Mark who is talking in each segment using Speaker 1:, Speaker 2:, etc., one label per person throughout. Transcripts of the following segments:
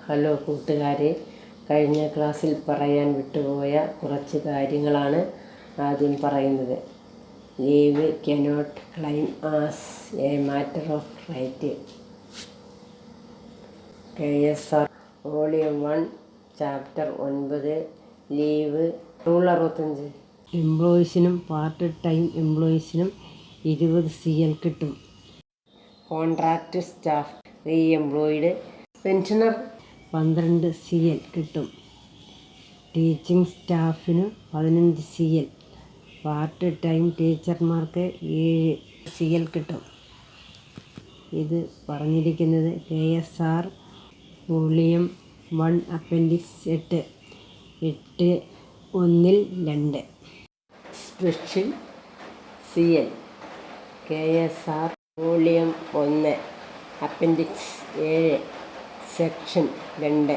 Speaker 1: Hello കൂട്ടുകാരെ, കഴിഞ്ഞ ക്ലാസ്സിൽ പറയാൻ വിട്ടുപോയ കുറച്ച് കാര്യങ്ങളാണ് ആദ്യം പറയുന്നത്. Leave cannot claim as a matter of right. KSR volume 1 chapter 9 leave rule 65. എംപ്ലോയീസിനും പാർട്ട് ടൈം എംപ്ലോയീസിനും 20 CL കിട്ടും. Contract staff re employed pensioner 12 CL കിട്ടും. ടീച്ചിങ് സ്റ്റാഫിന് 15 CL. പാർട്ട് ടൈം ടീച്ചർമാർക്ക് 7 CL കിട്ടും. ഇത് പറഞ്ഞിരിക്കുന്നത് KSR volume 1 appendix 8.1-2. Special CL KSR volume 1 appendix 7 section 2.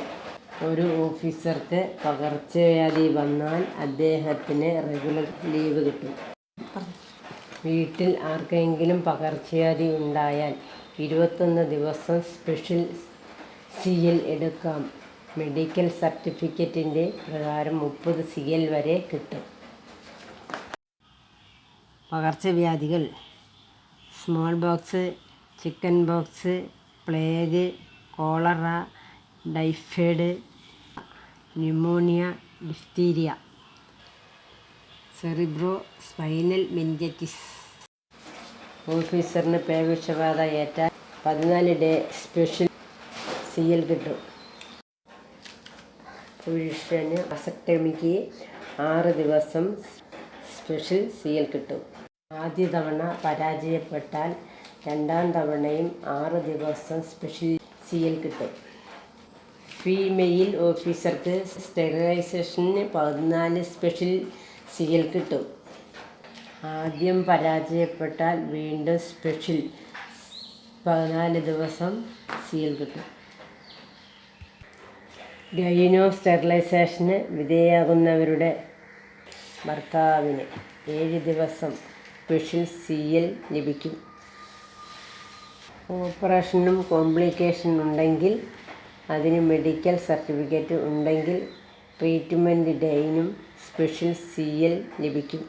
Speaker 1: ഒരു ഓഫീസർക്ക് പകർച്ചവ്യാധി വന്നാൽ അദ്ദേഹത്തിന് റെഗുലർ ലീവ് കിട്ടും. വീട്ടിൽ ആർക്കെങ്കിലും പകർച്ചവ്യാധി ഉണ്ടായാൽ 21 ദിവസം സ്പെഷ്യൽ CL എടുക്കാം. മെഡിക്കൽ സർട്ടിഫിക്കറ്റിൻ്റെ പ്രകാരം 30 CL വരെ കിട്ടും. പകർച്ചവ്യാധികൾ: small pox, chicken pox, plague, cholera, typhoid, pneumonia, diphtheria. Cerebro spinal meningitis. ഓഫീസറിന് പേവിഷബാധ ഏറ്റാൽ 14 ഡേ സ്പെഷ്യൽ CL കിട്ടും. പുരുഷന് വാസക്ടമിക്ക് 6 ദിവസം സ്പെഷ്യൽ CL കിട്ടും. ആദ്യ തവണ പരാജയപ്പെട്ടാൽ രണ്ടാം തവണയും 6 ദിവസം സ്പെഷ്യൽ CL കിട്ടും. ഫീമെയിൽ ഓഫീസർക്ക് സ്റ്റെറിലൈസേഷന് 14 സ്പെഷ്യൽ CL കിട്ടും. ആദ്യം പരാജയപ്പെട്ടാൽ വീണ്ടും സ്പെഷ്യൽ 14 ദിവസം CL കിട്ടും. ഗൈനോ സ്റ്റെറിലൈസേഷന് വിധേയമാകുന്നവരുടെ ഭർത്താവിന് 7 ദിവസം സ്പെഷ്യൽ CL ലഭിക്കും. ഓപ്പറേഷനും കോംപ്ലിക്കേഷൻ ഉണ്ടെങ്കിൽ അതിന് മെഡിക്കൽ സർട്ടിഫിക്കറ്റ് ഉണ്ടെങ്കിൽ ട്രീറ്റ്മെൻറ്റ് ഡേയിനും സ്പെഷ്യൽ CL ലഭിക്കും.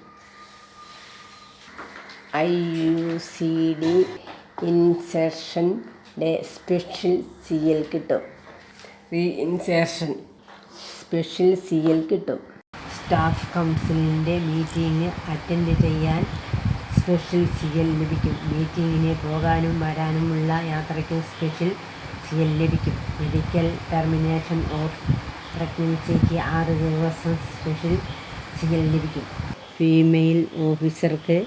Speaker 1: IUCD insertion day special CL കിട്ടും. റീ ഇൻസെർഷൻ സ്പെഷ്യൽ CL കിട്ടും. സ്റ്റാഫ് കൗൺസിലിൻ്റെ മീറ്റിംഗ് അറ്റൻഡ് ചെയ്യാൻ സ്പെഷ്യൽ CL ലഭിക്കും. മീറ്റിങ്ങിന് പോകാനും വരാനുമുള്ള യാത്രയ്ക്കും സ്പെഷ്യൽ CL ലഭിക്കും. മെഡിക്കൽ ടെർമിനേഷൻ ഓഫ് പ്രഗ്നൻസിക്ക് 6 ദിവസം സ്പെഷ്യൽ CL ലഭിക്കും. ഫീമെയിൽ ഓഫീസർക്ക്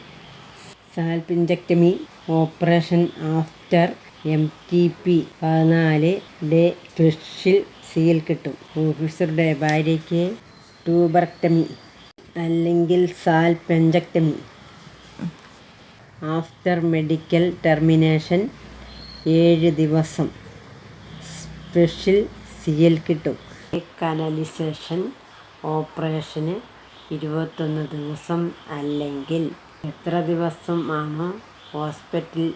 Speaker 1: salpingectomy operation after MTP 14 day special CL കിട്ടും. ഓഫീസറുടെ ഭാര്യയ്ക്ക് ട്യൂബറക്ടമി അല്ലെങ്കിൽ സാൽപെഞ്ചക്ടമി ആഫ്റ്റർ മെഡിക്കൽ ടെർമിനേഷൻ 7 ദിവസം സ്പെഷ്യൽ CL കിട്ടും. കനാലിസേഷൻ ഓപ്പറേഷന് 21 ദിവസം അല്ലെങ്കിൽ എത്ര ദിവസം ആണോ ഹോസ്പിറ്റലിൽ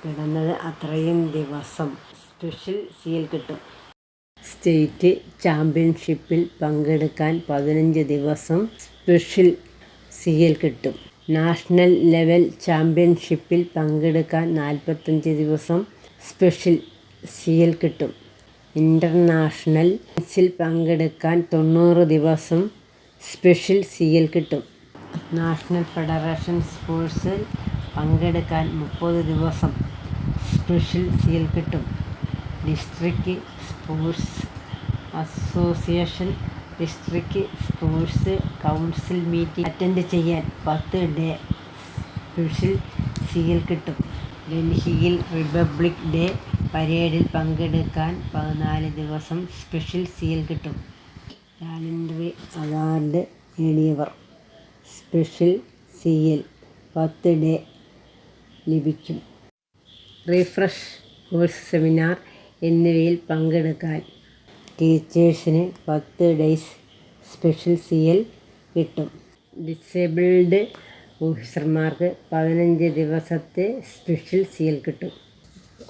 Speaker 1: കിടന്നത് അത്രയും ദിവസം സ്പെഷ്യൽ CL കിട്ടും. സ്റ്റേറ്റ് ചാമ്പ്യൻഷിപ്പിൽ പങ്കെടുക്കാൻ 15 ദിവസം സ്പെഷ്യൽ CL കിട്ടും. നാഷണൽ ലെവൽ ചാമ്പ്യൻഷിപ്പിൽ പങ്കെടുക്കാൻ 45 ദിവസം സ്പെഷ്യൽ CL കിട്ടും. ഇൻ്റർനാഷണൽസിൽ പങ്കെടുക്കാൻ 90 ദിവസം സ്പെഷ്യൽ CL കിട്ടും. നാഷണൽ ഫെഡറേഷൻ സ്പോർട്സിൽ പങ്കെടുക്കാൻ 30 ദിവസം സ്പെഷ്യൽ CL കിട്ടും. District sports association district sports council meeting attend ചെയ്യാൻ 10 ഡേ സ്പെഷ്യൽ CL കിട്ടും. ഡൽഹിയിൽ റിപ്പബ്ലിക് ഡേ പരേഡിൽ പങ്കെടുക്കാൻ 14 ദിവസം സ്പെഷ്യൽ CL കിട്ടും. ടാലൻ്റ് അവാർഡ് നേടിയവർ സ്പെഷ്യൽ CL 10 ഡേ ലഭിക്കും. റിഫ്രഷ് കോഴ്സ് സെമിനാർ എന്നിവയിൽ പങ്കെടുക്കാൻ ടീച്ചേഴ്സിന് 10 ഡേയ്സ് സ്പെഷ്യൽ CL കിട്ടും. ഡിസേബിൾഡ് ഓഫീസർമാർക്ക് 15 ദിവസത്തെ സ്പെഷ്യൽ CL കിട്ടും.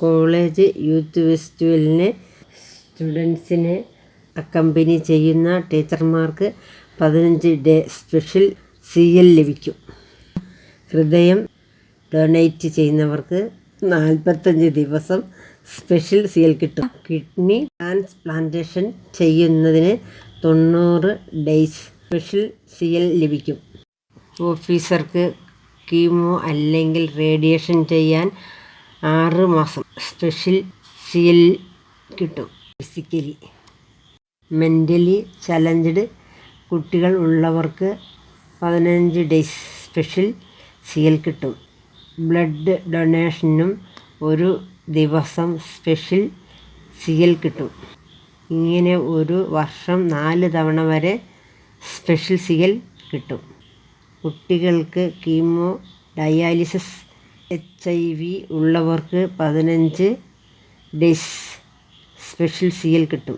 Speaker 1: കോളേജ് യൂത്ത് ഫെസ്റ്റിവലിന് സ്റ്റുഡൻസിനെ അക്കമ്പനി ചെയ്യുന്ന ടീച്ചർമാർക്ക് 15 ഡേ സ്പെഷ്യൽ CL ലഭിക്കും. ഹൃദയം ഡൊണേറ്റ് ചെയ്യുന്നവർക്ക് 45 ദിവസം സ്പെഷ്യൽ CL കിട്ടും. കിഡ്നി ട്രാൻസ്പ്ലാന്റേഷൻ ചെയ്യുന്നതിന് 90 ഡേയ്സ് സ്പെഷ്യൽ CL ലഭിക്കും. ഓഫീസർക്ക് കീമോ അല്ലെങ്കിൽ റേഡിയേഷൻ ചെയ്യാൻ 6 മാസം സ്പെഷ്യൽ CL കിട്ടും. ഫിസിക്കലി മെൻ്റലി ചലഞ്ചഡ് കുട്ടികൾ ഉള്ളവർക്ക് 15 ഡേയ്സ് സ്പെഷ്യൽ CL കിട്ടും. ബ്ലഡ് ഡൊണേഷനും 1 ദിവസം സ്പെഷ്യൽ CL കിട്ടും. ഇങ്ങനെ ഒരു വർഷം 4 തവണ വരെ സ്പെഷ്യൽ CL കിട്ടും. കുട്ടികൾക്ക് കീമോ ഡയാലിസിസ് HIV ഉള്ളവർക്ക് 15 ഡേയ്സ് സ്പെഷ്യൽ CL കിട്ടും.